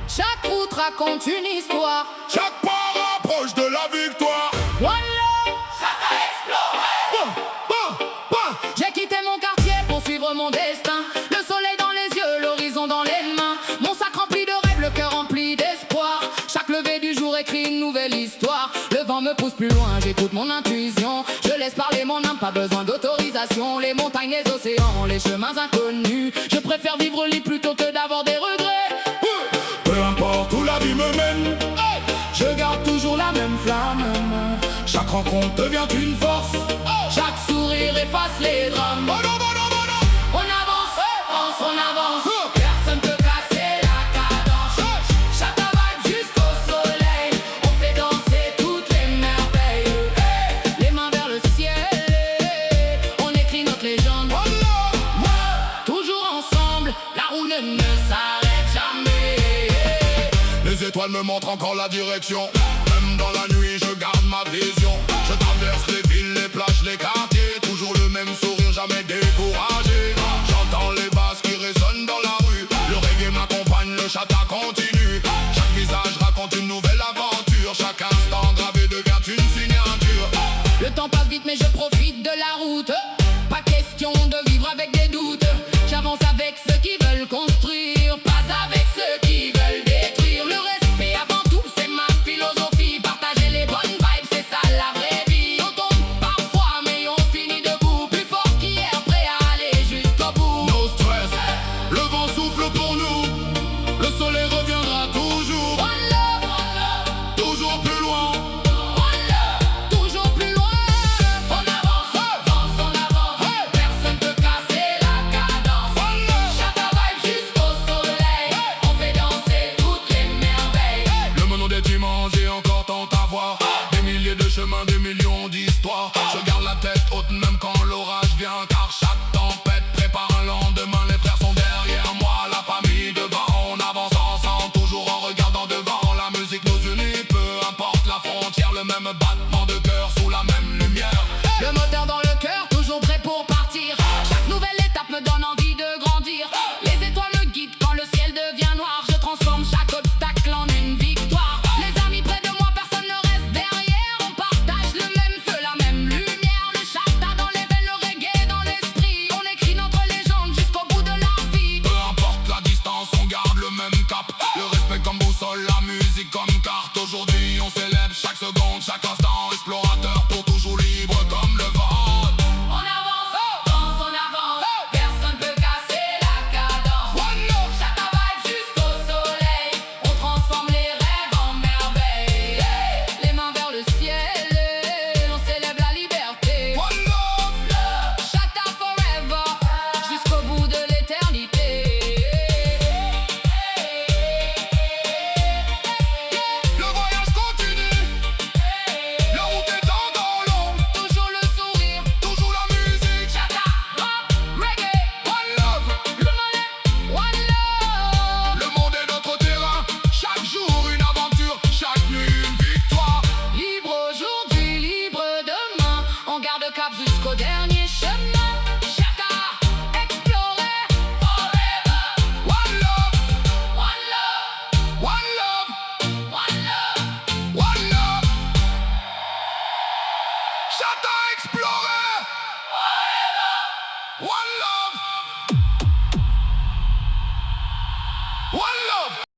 Chaque route raconte une histoire. Chaque pas rapproche de la victoire. J'ai quitté mon quartier pour suivre mon destin. Le soleil dans les yeux, l'horizon dans les mains. Mon sac rempli de rêves, le cœur rempli d'espoir. Chaque lever du jour écrit une nouvelle histoire. Le vent me pousse plus loin, j'écoute mon intuition. Je laisse parler mon âme, pas besoin d'autorisation. Les montagnes, les océans, les chemins inconnus. Je préfère vivre libre plutôt que d'avoir des regrets. Peu importe où la vie me mène, Je garde toujours la même flamme. chaque rencontre devient une force. Chaque sourire efface les drames. On avance, on avance. Personne peut casser la cadence. Chaque vibe jusqu'au soleil. On fait danser toutes les merveilles. Les mains vers le ciel. On écrit notre légende. Toujours ensemble, la roue ne s'arrête jamais. Les étoiles me montrent encore la direction. Même dans la nuit, je garde ma vision. Je traverse les villes, les plages, les quartiers. Toujours le même sourire, jamais découragé.